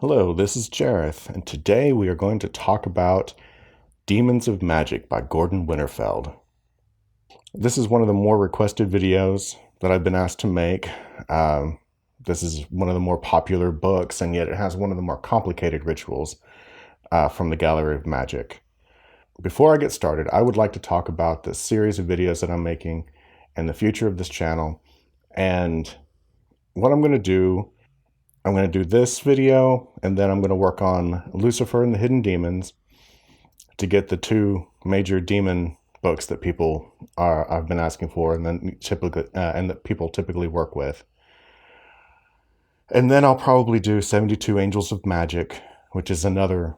Hello, this is Jareth, and today we are going to talk about Demons of Magick by Gordon Winterfield. This is one of the more requested videos that I've been asked to make. This is one of the more popular books, and yet it has one of the more complicated rituals from the Gallery of Magick. Before I get started, I would like to talk about the series of videos that I'm making and the future of this channel. And what I'm going to do this video, and then I'm going to work on Lucifer and the Hidden Demons to get the two major demon books that I've been asking for, and then and that people typically work with. And then I'll probably do 72 Angels of Magick, which is another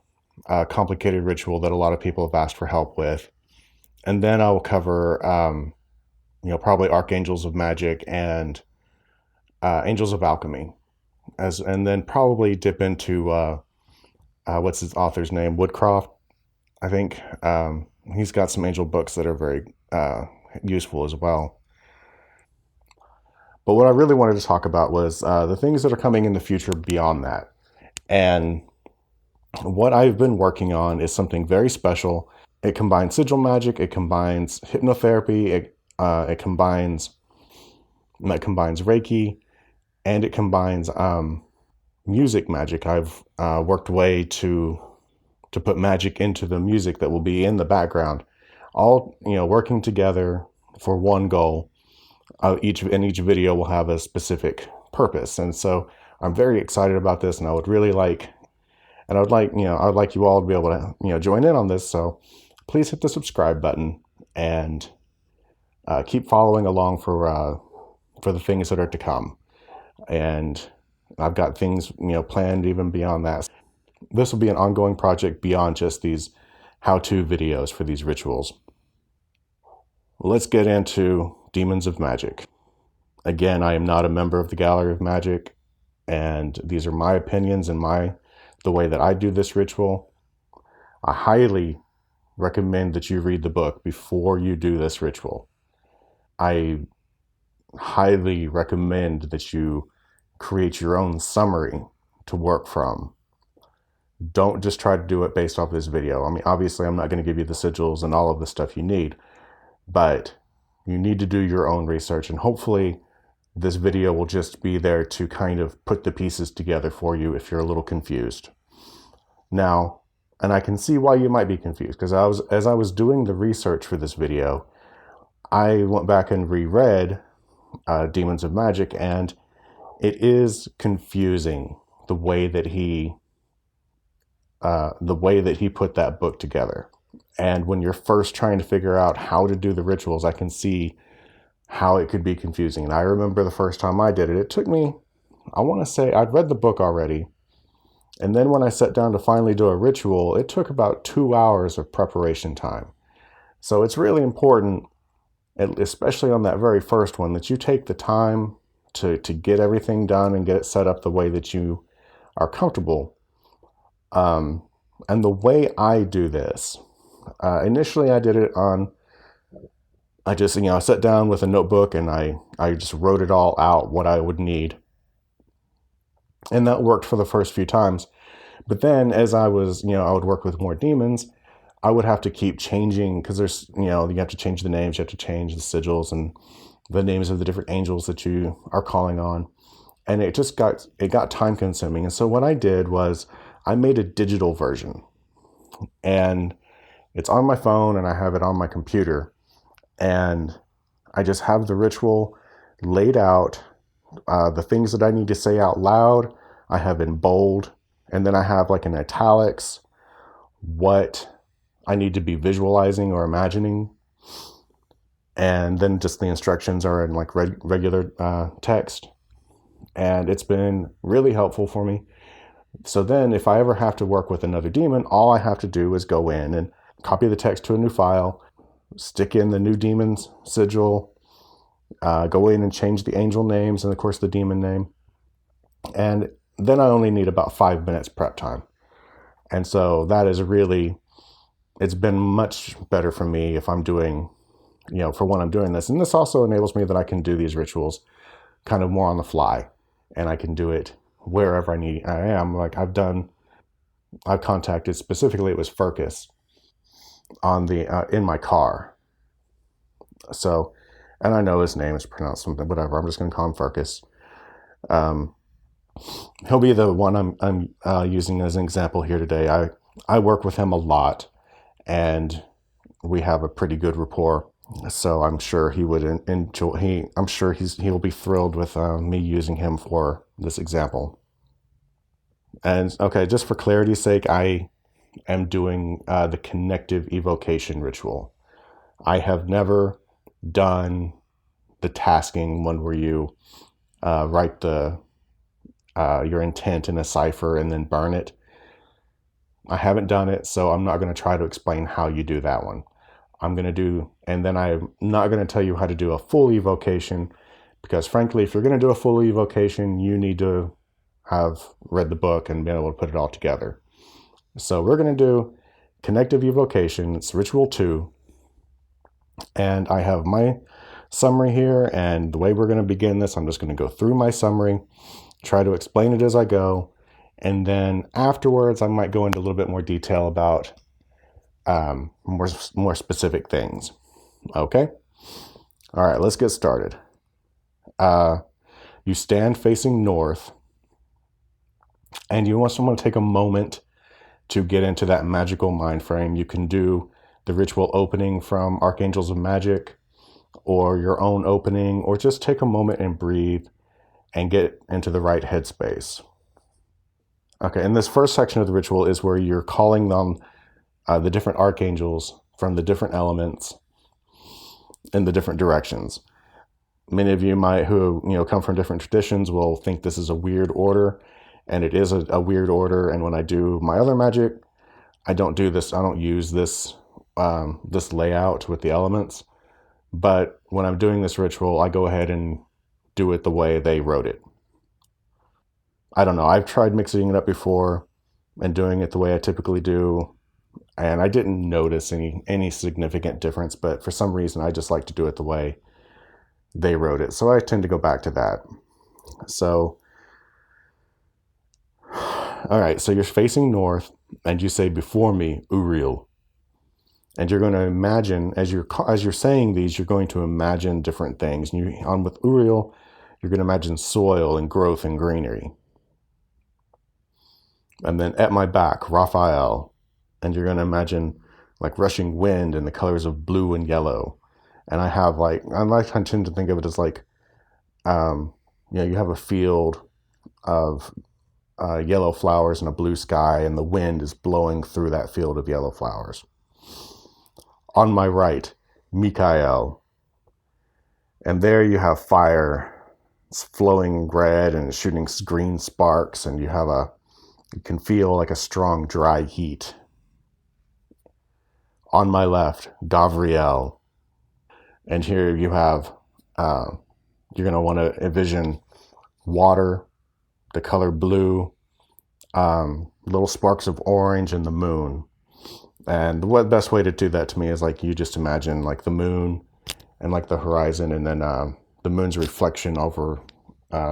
complicated ritual that a lot of people have asked for help with. And then I will cover, probably Archangels of Magick and Angels of Alchemy. And then probably dip into what's his author's name, Woodcroft, I think. He's got some angel books that are very useful as well. But what I really wanted to talk about was the things that are coming in the future beyond that. And what I've been working on is something very special. It combines sigil magic, it combines hypnotherapy, it combines Reiki, and it combines music magic. I've worked way to put magic into the music that will be in the background, all working together for one goal. Each video will have a specific purpose, and so I'm very excited about this. And I would like you all to be able to join in on this. So please hit the subscribe button and keep following along for the things that are to come. And I've got things, planned even beyond that. This will be an ongoing project beyond just these how-to videos for these rituals. Let's get into Demons of Magick. Again, I am not a member of the Gallery of Magick, and these are my opinions and the way that I do this ritual. I highly recommend that you read the book before you do this ritual. I highly recommend that you create your own summary to work from. Don't just try to do it based off this video. I mean, obviously, I'm not going to give you the sigils and all of the stuff you need, but you need to do your own research. And hopefully, this video will just be there to kind of put the pieces together for you if you're a little confused. Now, and I can see why you might be confused, because as I was doing the research for this video, I went back and reread Demons of Magick, and it is confusing the way that he put that book together. And when you're first trying to figure out how to do the rituals, I can see how it could be confusing. And I remember the first time I did it, it took me, I want to say, I'd read the book already. And then when I sat down to finally do a ritual, it took about 2 hours of preparation time. So it's really important, especially on that very first one, that you take the time to get everything done and get it set up the way that you are comfortable. And the way I do this, initially I did it I sat down with a notebook and I just wrote it all out, what I would need. And that worked for the first few times. But then as I would work with more demons, I would have to keep changing, because there's, you have to change the names, you have to change the sigils and the names of the different angels that you are calling on. And it got time consuming. And so what I did was I made a digital version, and it's on my phone and I have it on my computer, and I just have the ritual laid out, the things that I need to say out loud, I have in bold, and then I have like in italics what I need to be visualizing or imagining. And then just the instructions are in like regular text. And it's been really helpful for me. So then if I ever have to work with another demon, all I have to do is go in and copy the text to a new file, stick in the new demon's sigil, go in and change the angel names and of course the demon name. And then I only need about 5 minutes prep time. And so that is really, it's been much better for me if I'm doing, for when I'm doing this. And this also enables me that I can do these rituals kind of more on the fly, and I can do it wherever I am. Like I've contacted, specifically it was Furcus on the in my car. So, and I know his name is pronounced something, whatever. I'm just going to call him Furcus. Um, he'll be the one I'm using as an example here today. I work with him a lot, and we have a pretty good rapport. So I'm sure he would enjoy. I'm sure he'll be thrilled with me using him for this example. And okay, just for clarity's sake, I am doing the connective evocation ritual. I have never done the tasking one where you write your intent in a cipher and then burn it. I haven't done it, so I'm not going to try to explain how you do that one. And then I'm not going to tell you how to do a full evocation, because frankly, if you're going to do a full evocation, you need to have read the book and been able to put it all together. So we're going to do connective evocation. It's ritual 2. And I have my summary here, and the way we're going to begin this, I'm just going to go through my summary, try to explain it as I go, and then afterwards I might go into a little bit more detail about more specific things. Okay? All right, let's get started. You stand facing north, and you also want to take a moment to get into that magical mind frame. You can do the ritual opening from Archangels of Magick, or your own opening, or just take a moment and breathe and get into the right headspace. Okay, and this first section of the ritual is where you're calling on the different archangels from the different elements in the different directions. Many of you who come from different traditions will think this is a weird order, and it is a weird order. And when I do my other magic, I don't do this. I don't use this this layout with the elements. But when I'm doing this ritual, I go ahead and do it the way they wrote it. I don't know. I've tried mixing it up before and doing it the way I typically do, and I didn't notice any significant difference. But for some reason, I just like to do it the way they wrote it. So I tend to go back to that. So, all right. So you're facing north, and you say, "Before me, Uriel." And you're going to imagine, as you're saying these, you're going to imagine different things. And with Uriel, you're going to imagine soil and growth and greenery. And then at my back, Raphael, and you're going to imagine like rushing wind and the colors of blue and yellow. And I tend to think of it as like, you have a field of yellow flowers and a blue sky, and the wind is blowing through that field of yellow flowers. On my right, Michael, and there you have fire. It's flowing red and shooting green sparks, and you can feel like a strong dry heat. On my left, Gavriel, and here you have, you're going to want to envision water, the color blue, little sparks of orange, and the moon. And the best way to do that to me is like you just imagine like the moon and like the horizon, and then the moon's reflection over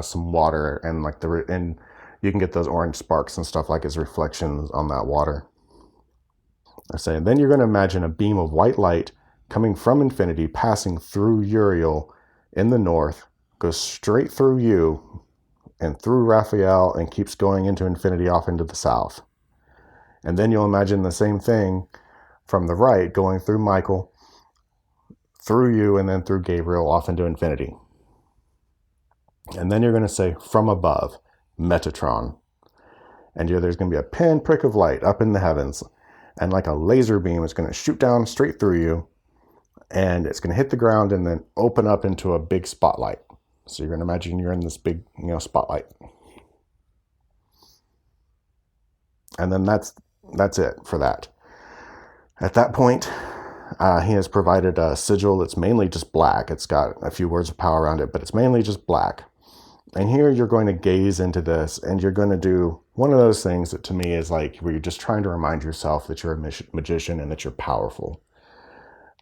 some water, and and you can get those orange sparks and stuff like as reflections on that water. I say, and then you're going to imagine a beam of white light coming from infinity, passing through Uriel in the north, goes straight through you and through Raphael, and keeps going into infinity off into the south. And then you'll imagine the same thing from the right, going through Michael, through you, and then through Gabriel off into infinity. And then you're going to say, from above, Metatron. And there's going to be a pinprick of light up in the heavens. And like a laser beam, it's going to shoot down straight through you. And it's going to hit the ground and then open up into a big spotlight. So you're going to imagine you're in this big, spotlight. And then that's it for that. At that point, he has provided a sigil that's mainly just black. It's got a few words of power around it, but it's mainly just black. And here you're going to gaze into this, and you're going to do one of those things that to me is like where you're just trying to remind yourself that you're a magician and that you're powerful.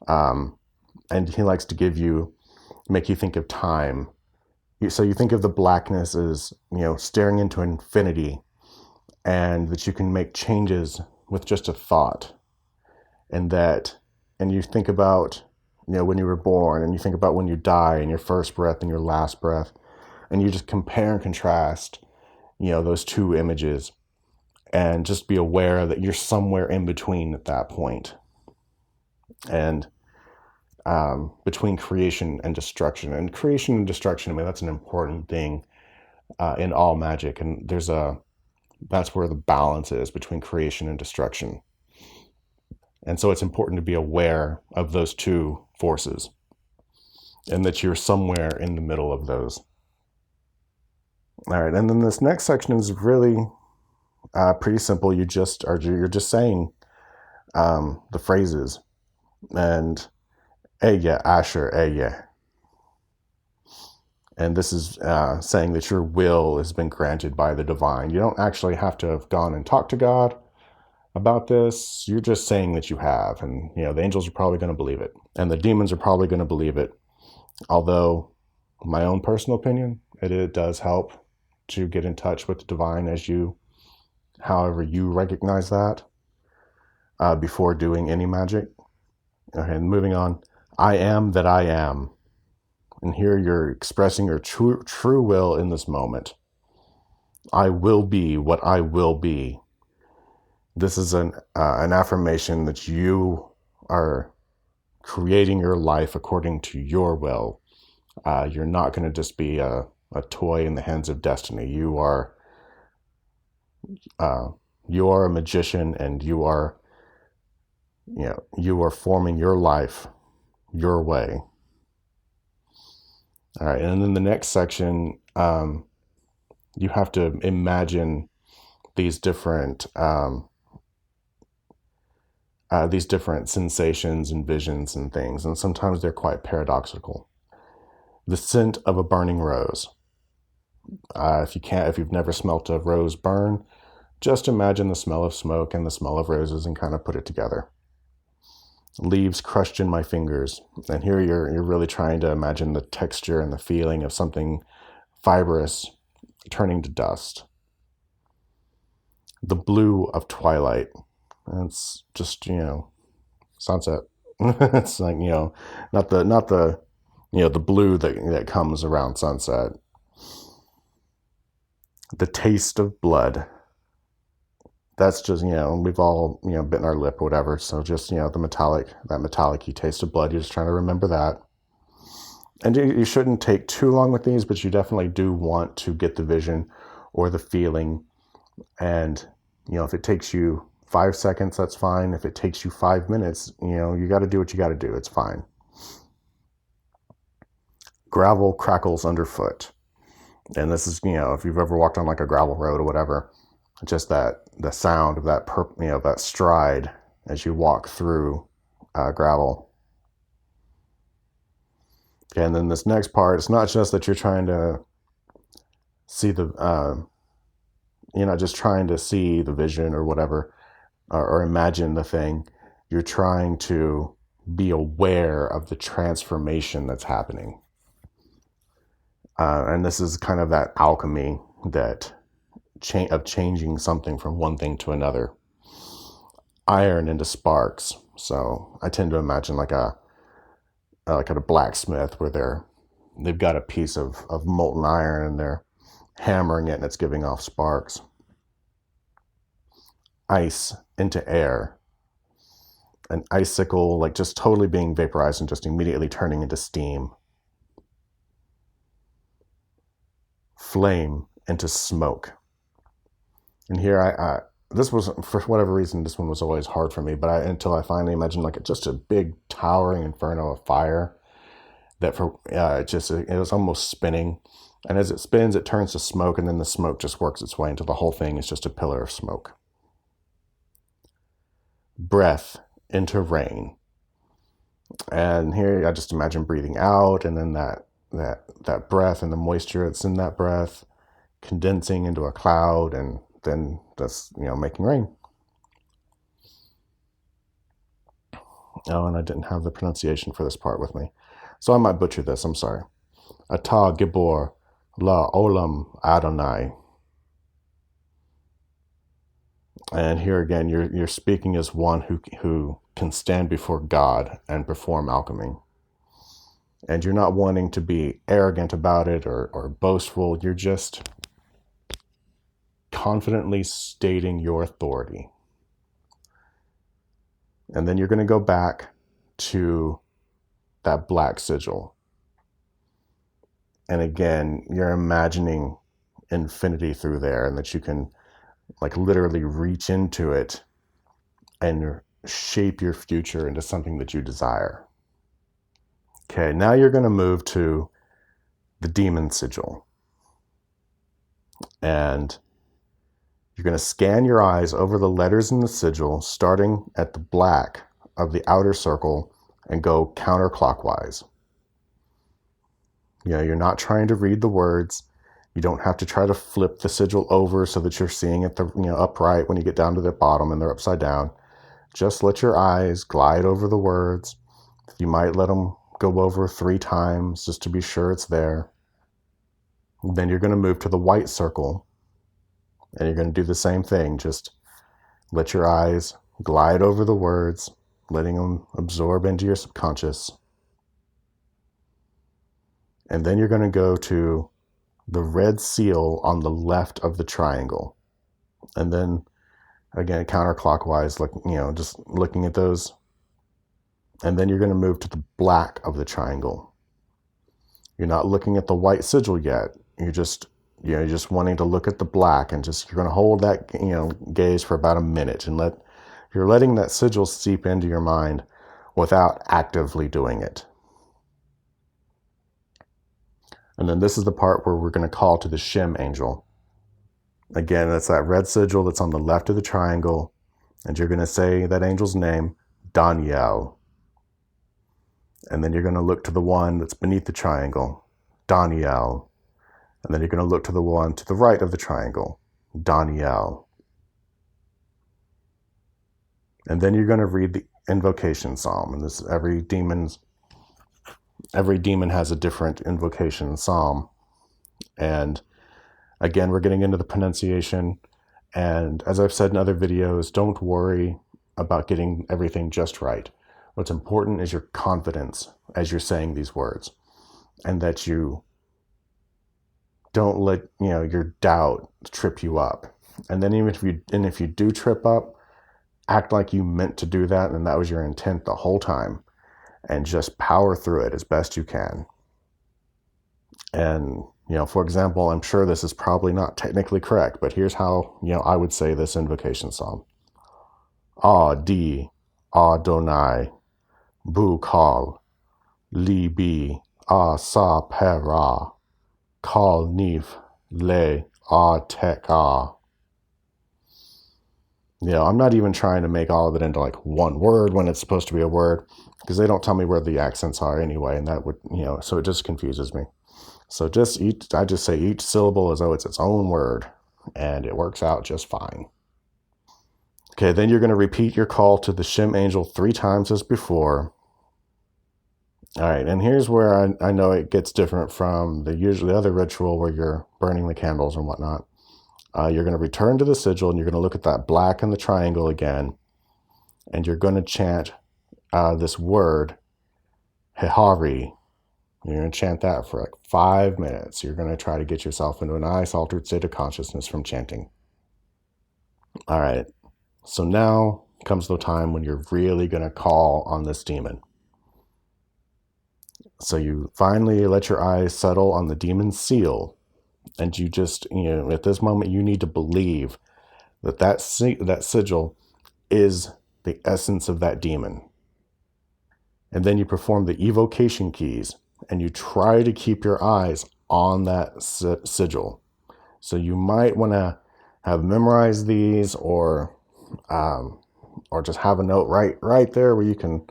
And he likes to make you think of time, So you think of the blackness as, staring into infinity, and that you can make changes with just a thought. And you think about, when you were born, and you think about when you die, and your first breath and your last breath, and you just compare and contrast, those two images, and just be aware that you're somewhere in between at that point. And between creation and destruction. And creation and destruction, I mean, that's an important thing in all magic. And that's where the balance is between creation and destruction. And so it's important to be aware of those two forces, and that you're somewhere in the middle of those. All right, and then this next section is really pretty simple. You're just saying the phrases, and Eya, Asher, Eya. And this is saying that your will has been granted by the divine. You don't actually have to have gone and talked to God about this. You're just saying that you have. And, the angels are probably going to believe it. And the demons are probably going to believe it. Although, my own personal opinion, it does help to get in touch with the divine however you recognize that before doing any magic. Okay, and moving on. I am that I am. And here you're expressing your true will in this moment. I will be what I will be. This is an affirmation that you are creating your life according to your will. You're not going to just be a toy in the hands of destiny. You are a magician, and you are forming your life your way. All right, and then the next section, you have to imagine these different sensations and visions and things, and sometimes they're quite paradoxical. The scent of a burning rose. If you've never smelt a rose burn, just imagine the smell of smoke and the smell of roses and kind of put it together. Leaves crushed in my fingers. And here you're really trying to imagine the texture and the feeling of something fibrous turning to dust. The blue of twilight. And it's just, sunset. It's like, not the the blue that comes around sunset. The taste of blood. That's just, we've all, bitten our lip or whatever. So just, that metallic-y taste of blood. You're just trying to remember that. And you shouldn't take too long with these, but you definitely do want to get the vision or the feeling. And, if it takes you 5 seconds, that's fine. If it takes you 5 minutes, you got to do what you got to do. It's fine. Gravel crackles underfoot. And this is, if you've ever walked on like a gravel road or whatever, just the sound of that, that stride as you walk through gravel. Okay, and then this next part, it's not just that you're trying to see you're not just trying to see the vision or whatever, or imagine the thing. You're trying to be aware of the transformation that's happening. And this is kind of that alchemy of changing something from one thing to another. Iron into sparks. So I tend to imagine like a blacksmith where they've got a piece of molten iron and they're hammering it and it's giving off sparks. Ice into air. An icicle, like just totally being vaporized and just immediately turning into steam. Flame into smoke. And here this was, for whatever reason, this one was always hard for me, but until I finally imagined like just a big towering inferno of fire that it was almost spinning. And as it spins, it turns to smoke, and then the smoke just works its way until the whole thing is just a pillar of smoke. Breath into rain. And here I just imagine breathing out, and then that breath and the moisture that's in that breath condensing into a cloud, and then that's, making rain. Oh, and I didn't have the pronunciation for this part with me, so I might butcher this. I'm sorry. Ata Gibor La Olam Adonai. And here again, you're speaking as one who can stand before God and perform alchemy. And you're not wanting to be arrogant about it or boastful. You're just confidently stating your authority. And then you're going to go back to that black sigil. And again, you're imagining infinity through there, and that you can like literally reach into it and shape your future into something that you desire. Okay, now you're going to move to the demon sigil. And you're going to scan your eyes over the letters in the sigil, starting at the black of the outer circle and go counterclockwise. You're not trying to read the words. You don't have to try to flip the sigil over so that you're seeing it upright when you get down to the bottom and they're upside down. Just let your eyes glide over the words. You might let them go over 3 times just to be sure it's there. Then you're going to move to the white circle, and you're going to do the same thing. Just let your eyes glide over the words, letting them absorb into your subconscious. And then you're going to go to the red seal on the left of the triangle. And then again, counterclockwise, just looking at those. And then you're going to move to the black of the triangle. You're not looking at the white sigil yet. You're just wanting to look at the black, and you're going to hold that, gaze for about a minute, and you're letting that sigil seep into your mind without actively doing it. And then this is the part where we're going to call to the Shem angel. Again, that's that red sigil that's on the left of the triangle. And you're going to say that angel's name, Daniel. And then you're going to look to the one that's beneath the triangle, Daniel. And then you're going to look to the one to the right of the triangle, Daniel. And then you're going to read the invocation psalm. And this every demon has a different invocation psalm. And again, we're getting into the pronunciation. And as I've said in other videos, don't worry about getting everything just right. What's important is your confidence as you're saying these words, and that you don't let your doubt trip you up. And then if you do trip up, act like you meant to do that and that was your intent the whole time, and just power through it as best you can. And for example, I'm sure this is probably not technically correct, but here's how I would say this invocation psalm. Di Adonai Bu Kal Libi Sa Pera Kal Nif Le Teka. I'm not even trying to make all of it into like one word when it's supposed to be a word, because they don't tell me where the accents are anyway, and that would, so it just confuses me. So I just say each syllable as though it's its own word, and it works out just fine. Okay, then you're going to repeat your call to the Shem angel 3 times as before. All right, and here's where I know it gets different from the usually other ritual where you're burning the candles and whatnot. You're going to return to the sigil, and you're going to look at that black in the triangle again, and you're going to chant this word, Hehari. You're going to chant that for like 5 minutes. You're going to try to get yourself into a nice altered state of consciousness from chanting. All right, so now comes the time when you're really going to call on this demon. So you finally let your eyes settle on the demon's seal, and you just, at this moment, you need to believe that sigil is the essence of that demon. And then you perform the evocation keys, and you try to keep your eyes on that sigil. So you might want to have memorized these, or just have a note right there where you can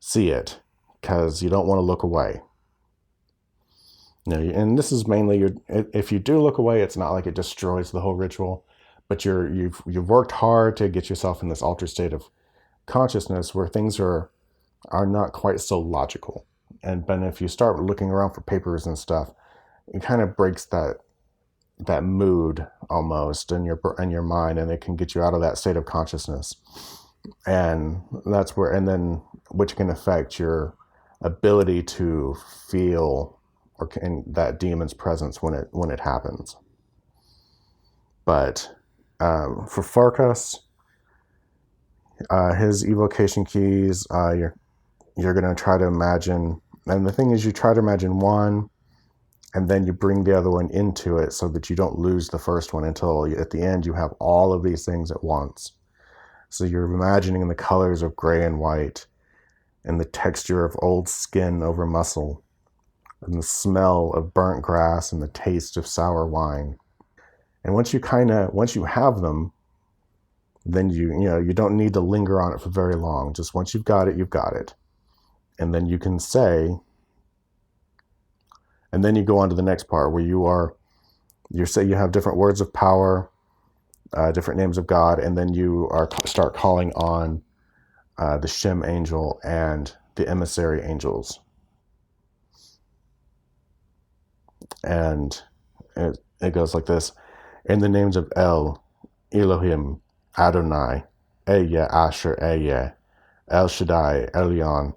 see it, because you don't want to look away. And this is mainly if you do look away, it's not like it destroys the whole ritual, but you've worked hard to get yourself in this altered state of consciousness where things are not quite so logical. But if you start looking around for papers and stuff, it kind of breaks that mood almost in your mind, and it can get you out of that state of consciousness. And that's where, and then which can affect your ability to feel in that demon's presence when it happens. But for Farkas, his evocation keys, you're going to try to imagine, and the thing is, you try to imagine one, and then you bring the other one into it so that you don't lose the first one until at the end you have all of these things at once. So you're imagining the colors of gray and white, and the texture of old skin over muscle, and the smell of burnt grass, and the taste of sour wine. And once you have them, then you don't need to linger on it for very long. Just once you've got it, you've got it. And then you can say, and then you go on to the next part where you say you have different words of power, different names of God, and then you start calling on the Shem angel and the emissary angels. And it goes like this: in the names of El, Elohim, Adonai, Ehyeh, Asher, Ehyeh, El Shaddai, Elyon,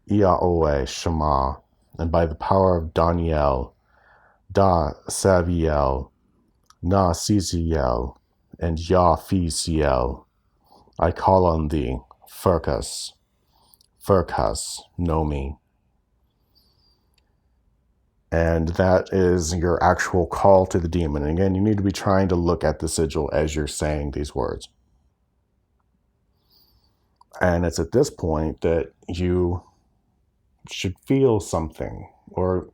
Yahweh, Shema, and by the power of Daniel, Da Saviel, Na Siziel, and Yah Fisiel, I call on thee, Farkas, know me. And that is your actual call to the demon. And again, you need to be trying to look at the sigil as you're saying these words. And it's at this point that you should feel something, so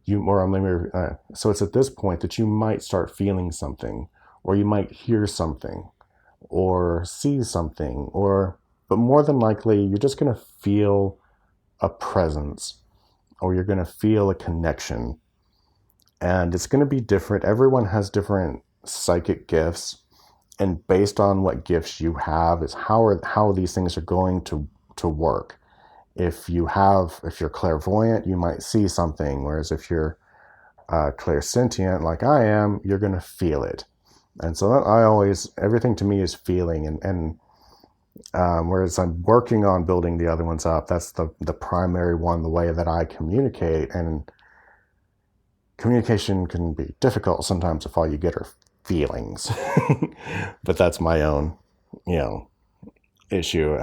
it's at this point that you might start feeling something, or you might hear something, or see something, but more than likely, you're just going to feel a presence, or you're going to feel a connection. And it's going to be different. Everyone has different psychic gifts, and based on what gifts you have is how these things are going to work. If you're clairvoyant, you might see something, whereas if you're clairsentient like I am, you're going to feel it. And so everything to me is feeling, and whereas I'm working on building the other ones up, that's the primary one, the way that I communicate. And communication can be difficult sometimes if all you get are feelings. But that's my own, issue.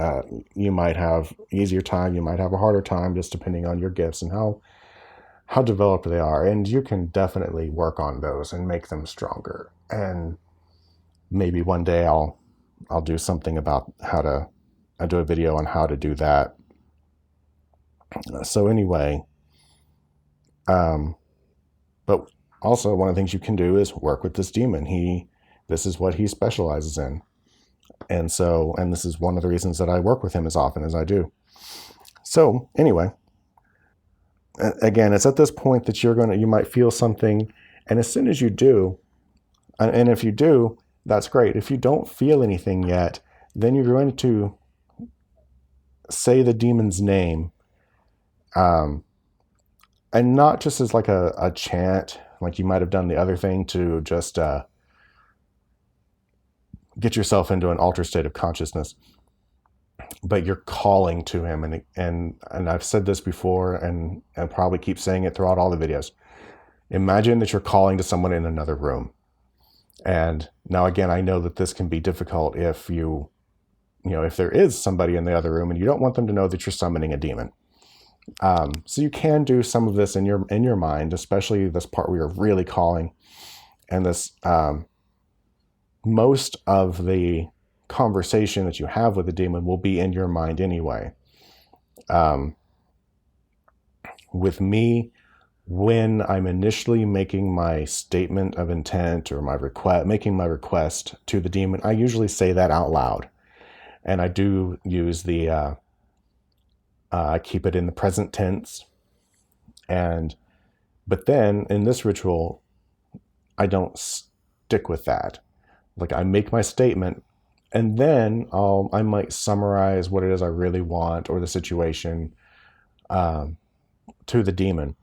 You might have easier time, you might have a harder time, just depending on your gifts and how developed they are. And you can definitely work on those and make them stronger. And maybe one day I'll do something about I'll do a video on how to do that. So anyway, but also one of the things you can do is work with this demon. This is what he specializes in. And this is one of the reasons that I work with him as often as I do. So anyway, again, it's at this point that you might feel something. And as soon as you do, and if you do, that's great. If you don't feel anything yet, then you're going to say the demon's name. And not just as like a chant, like you might have done the other thing to just get yourself into an altered state of consciousness, but you're calling to him. And I've said this before, and I'll probably keep saying it throughout all the videos. Imagine that you're calling to someone in another room. And now again, I know that this can be difficult if if there is somebody in the other room and you don't want them to know that you're summoning a demon. So you can do some of this in your mind, especially this part where you're really calling. And this, most of the conversation that you have with the demon will be in your mind anyway. With me, when I'm initially making my statement of intent or making my request to the demon, I usually say that out loud. And I do use I keep it in the present tense. But then in this ritual, I don't stick with that. Like, I make my statement, and then I might summarize what it is I really want, or the situation, to the demon.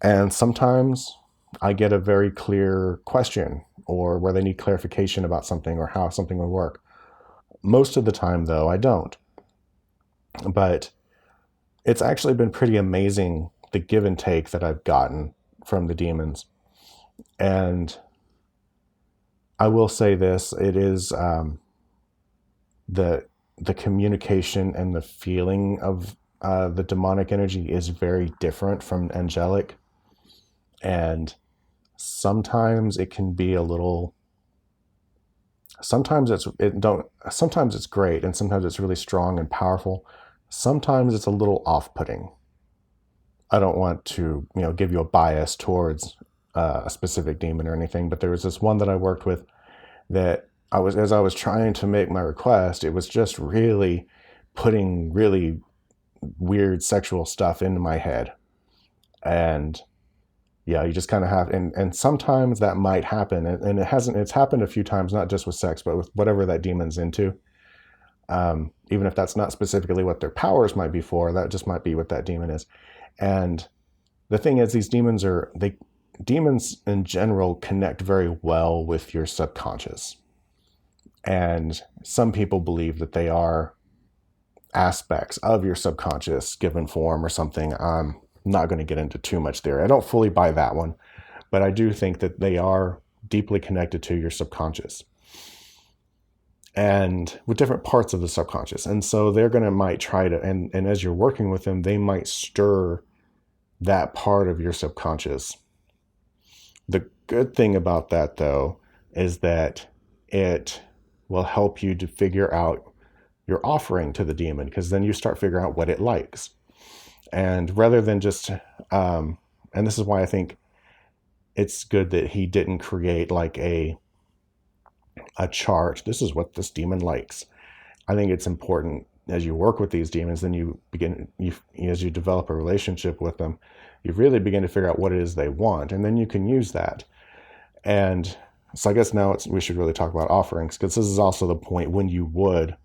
And sometimes I get a very clear question or where they need clarification about something or how something would work. Most of the time, though, I don't. But it's actually been pretty amazing, the give and take that I've gotten from the demons. And I will say this, it is the communication and the feeling of the demonic energy is very different from angelic. And sometimes it can be a little, sometimes it's great, and sometimes it's really strong and powerful. Sometimes it's a little off-putting. I don't want to, give you a bias towards a specific demon or anything, but there was this one that I worked with that as I was trying to make my request, it was just really putting really weird sexual stuff into my head. And yeah, you just kind of have, and sometimes that might happen. And it's happened a few times, not just with sex, but with whatever that demon's into. Even if that's not specifically what their powers might be for, that just might be what that demon is. And the thing is, demons in general connect very well with your subconscious. And some people believe that they are aspects of your subconscious given form or something. I'm not going to get into too much theory. I don't fully buy that one, but I do think that they are deeply connected to your subconscious and with different parts of the subconscious. And so might try to, and as you're working with them, they might stir that part of your subconscious. The good thing about that, though, is that it will help you to figure out your offering to the demon, because then you start figuring out what it likes. And rather than just, and this is why I think it's good that he didn't create like a chart. This is what this demon likes. I think it's important as you work with these demons, then as you develop a relationship with them, you really begin to figure out what it is they want, and then you can use that. And so I guess now we should really talk about offerings, because this is also the point when you would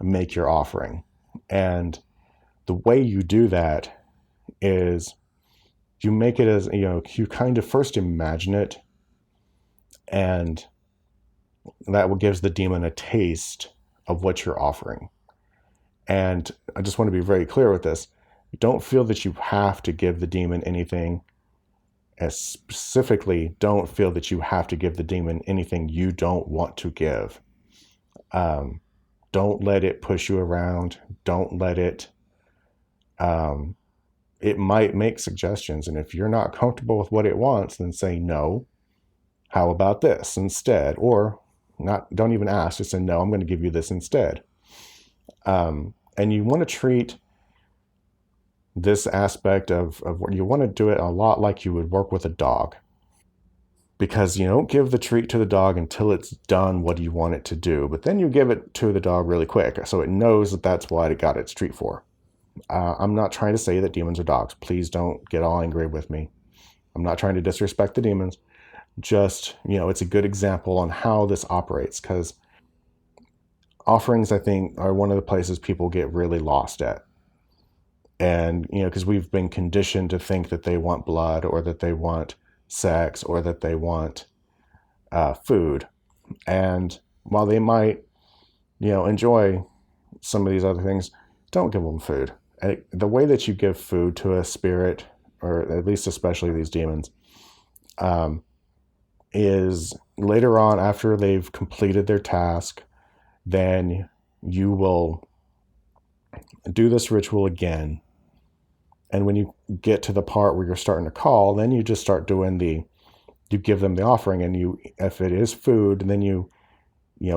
make your offering. And the way you do that is you make it as, you kind of first imagine it, and that gives the demon a taste of what you're offering. And I just want to be very clear with this. Don't feel that you have to give the demon anything. As specifically, don't feel that you have to give the demon anything you don't want to give. Don't let it push you around. Don't let it, it might make suggestions. And if you're not comfortable with what it wants, then say no. How about this instead? Or don't even ask, just say, no, I'm going to give you this instead. And you want to treat this aspect of what you want to do it a lot like you would work with a dog, because you don't give the treat to the dog until it's done what you want it to do, but then you give it to the dog really quick so it knows that that's what it got its treat for. I'm not trying to say that demons are dogs. Please don't get all angry with me. I'm not trying to disrespect the demons. Just, it's a good example on how this operates, because offerings, I think, are one of the places people get really lost at. And, because we've been conditioned to think that they want blood, or that they want sex, or that they want food. And while they might, enjoy some of these other things, don't give them food. The way that you give food to a spirit, or at least especially these demons, is later on, after they've completed their task, then you will do this ritual again. And when you get to the part where you're starting to call, then you just start doing you give them the offering, and if it is food, then you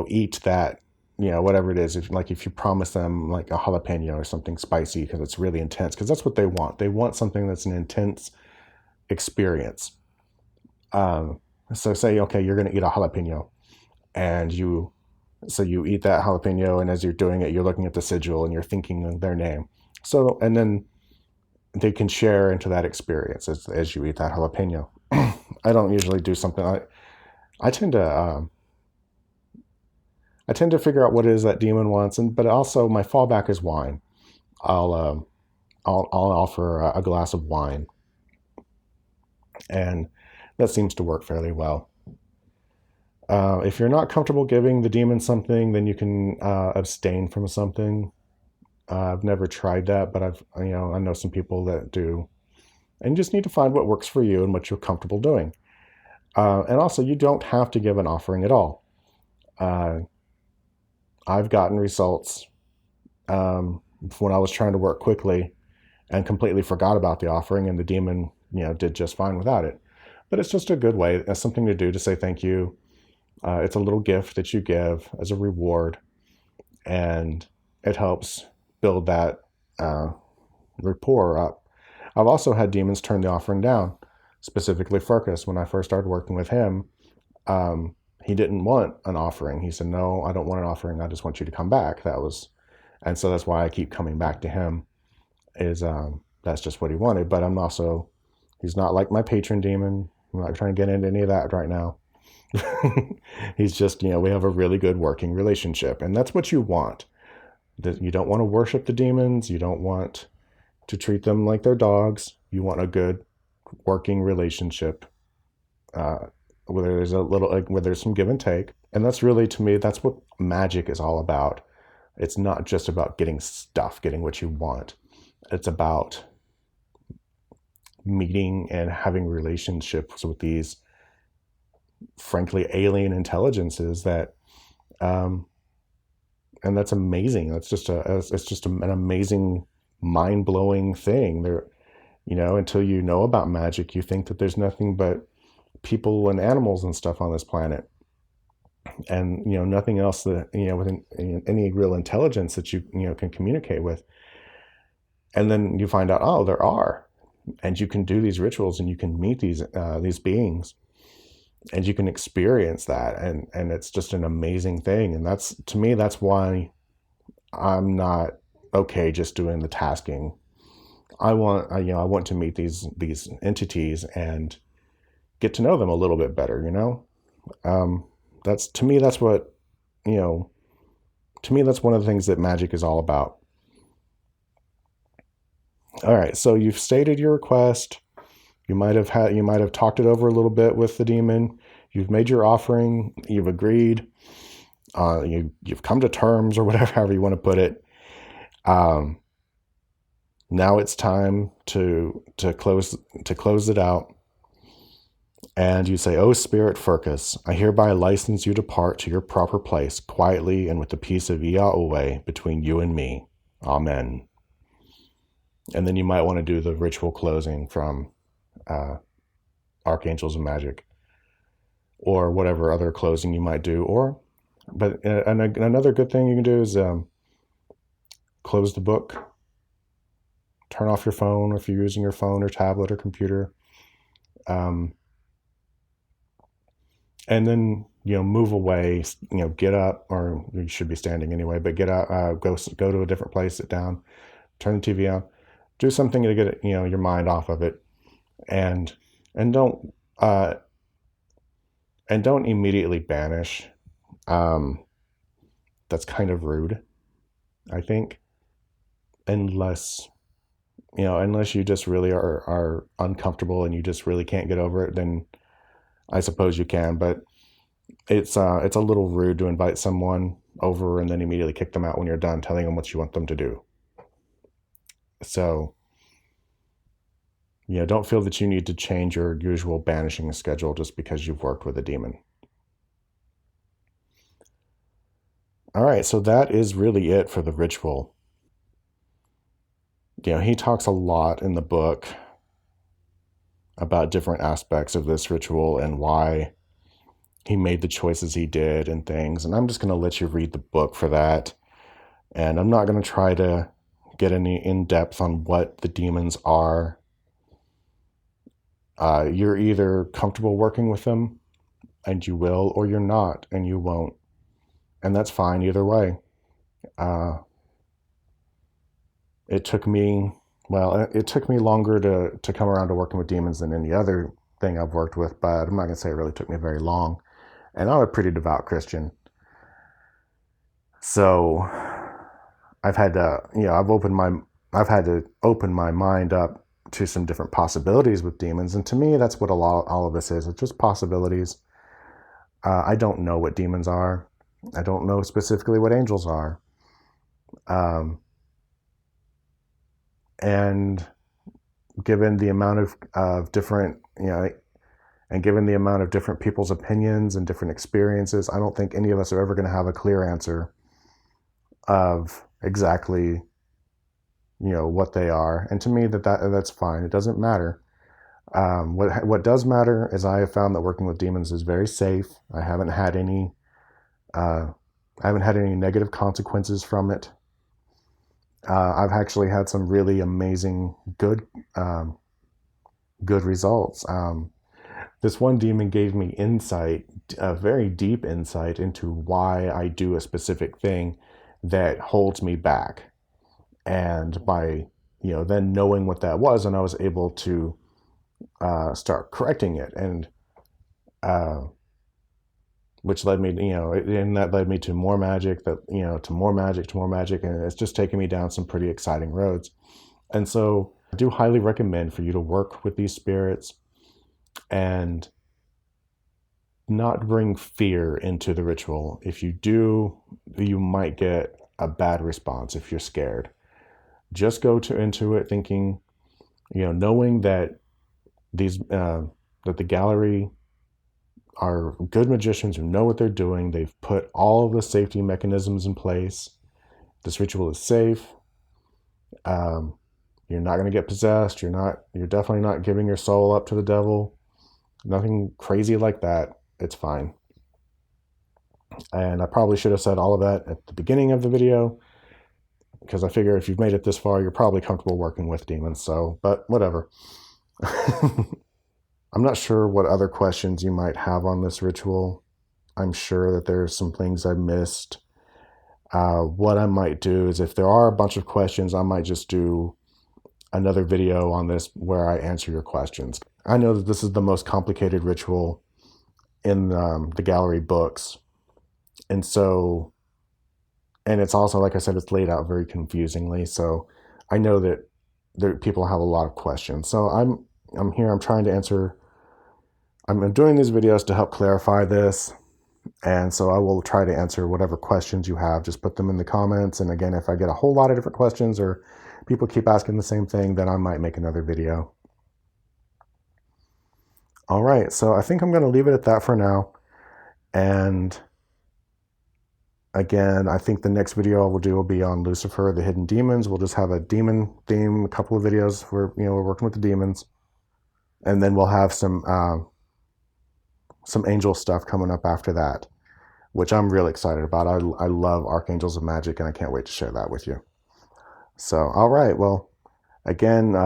eat that, whatever it is. If you promise them like a jalapeno or something spicy, because it's really intense, because that's what they want. They want something that's an intense experience. So say, okay, you're going to eat a jalapeno, and you eat that jalapeno, and as you're doing it, you're looking at the sigil and you're thinking of their name. So, and then they can share into that experience as you eat that jalapeno. I don't usually do something. I tend to figure out what it is that demon wants, but also my fallback is wine. I'll offer a glass of wine, and that seems to work fairly well. If you're not comfortable giving the demon something, then you can abstain from something. I've never tried that, but I know some people that do. And you just need to find what works for you and what you're comfortable doing. And also, you don't have to give an offering at all. Uh, I've gotten results when I was trying to work quickly and completely forgot about the offering, and the demon, did just fine without it. But it's just a good way, it's something to do to say thank you. It's a little gift that you give as a reward, and it helps build that uh, rapport up. I've also had demons turn the offering down, specifically Furcus. When I first started working with him, he didn't want an offering. He said, "No, I don't want an offering. I just want you to come back." And so that's why I keep coming back to him. Is That's just what he wanted. But he's not like my patron demon. I'm not trying to get into any of that right now. He's just, we have a really good working relationship, and that's what you want. That you don't want to worship the demons. You don't want to treat them like they're dogs. You want a good working relationship, where there's some give and take. And that's really, to me, that's what magic is all about. It's not just about getting stuff, getting what you want. It's about meeting and having relationships with these, frankly, alien intelligences that, and that's amazing. It's just an amazing, mind-blowing thing. Until you know about magic, you think that there's nothing but people and animals and stuff on this planet, and nothing else that with any real intelligence that you can communicate with. And then you find out, oh, there are, and you can do these rituals, and you can meet these beings, and you can experience that, and it's just an amazing thing. And to me, that's why I'm not okay just doing the tasking. I want to meet these entities and get to know them a little bit better. That's, to me, that's what to me, that's one of the things that magic is all about. All right, so you've stated your request. You might have talked it over a little bit with the demon. You've made your offering. You've agreed. You've come to terms, or whatever, however you want to put it. Now it's time to close it out. And you say, "O Spirit Furcus, I hereby license you to depart to your proper place, quietly and with the peace of Yahweh between you and me. Amen." And then you might want to do the ritual closing from Archangels of Magic, or whatever other closing you might do. But another good thing you can do is close the book, turn off your phone if you're using your phone or tablet or computer, and then move away. Get up, or you should be standing anyway. But get up, go to a different place, sit down, turn the TV on, do something to get your mind off of it, and don't immediately banish. That's kind of rude, I think, unless you just really are uncomfortable and you just really can't get over it. Then I suppose you can, but it's a little rude to invite someone over and then immediately kick them out when you're done telling them what you want them to do. So don't feel that you need to change your usual banishing schedule just because you've worked with a demon. All right, so that is really it for the ritual. He talks a lot in the book about different aspects of this ritual and why he made the choices he did and things. And I'm just going to let you read the book for that. And I'm not going to try to get any in depth on what the demons are. You're either comfortable working with them, and you will, or you're not, and you won't. And that's fine either way. It took me longer to come around to working with demons than any other thing I've worked with, but I'm not going to say it really took me very long. And I'm a pretty devout Christian. So I've had to open my mind up to some different possibilities with demons. And to me, that's what all of this is. It's just possibilities. I don't know what demons are. I don't know specifically what angels are. And given the amount of different, and given the amount of different people's opinions and different experiences, I don't think any of us are ever going to have a clear answer of exactly, what they are. And to me, that's fine. It doesn't matter. What does matter is I have found that working with demons is very safe. I haven't had any negative consequences from it. I've actually had some really amazing good results. This one demon gave me insight, a very deep insight into why I do a specific thing that holds me back. And by, then knowing what that was, and I was able to start correcting it. And which led me, and that led me to more magic, to more magic. And it's just taken me down some pretty exciting roads. And so I do highly recommend for you to work with these spirits and not bring fear into the ritual. If you do, you might get a bad response if you're scared. Just go into it thinking, knowing that that the gallery are good magicians who know what they're doing. They've put all of the safety mechanisms in place. This ritual is safe. You're not going to get possessed. You're definitely not giving your soul up to the devil. Nothing crazy like that. It's fine. And I probably should have said all of that at the beginning of the video, because I figure if you've made it this far, you're probably comfortable working with demons. So, but whatever. I'm not sure what other questions you might have on this ritual. I'm sure that there's some things I missed. What I might do is, if there are a bunch of questions, I might just do another video on this where I answer your questions. I know that this is the most complicated ritual in the gallery books. And so, and it's also, like I said, it's laid out very confusingly. So I know that people have a lot of questions. So I'm here, I'm trying to answer. I'm doing these videos to help clarify this. And so I will try to answer whatever questions you have. Just put them in the comments. And again, if I get a whole lot of different questions or people keep asking the same thing, then I might make another video. All right, so I think I'm going to leave it at that for now. And again, I think the next video I will do will be on Lucifer, the hidden demons. We'll just have a demon theme, a couple of videos where we're working with the demons. And then we'll have some angel stuff coming up after that, which I'm really excited about. I love Archangels of Magic, and I can't wait to share that with you. So, all right. Well, again,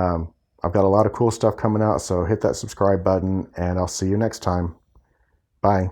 I've got a lot of cool stuff coming out, so hit that subscribe button, and I'll see you next time. Bye.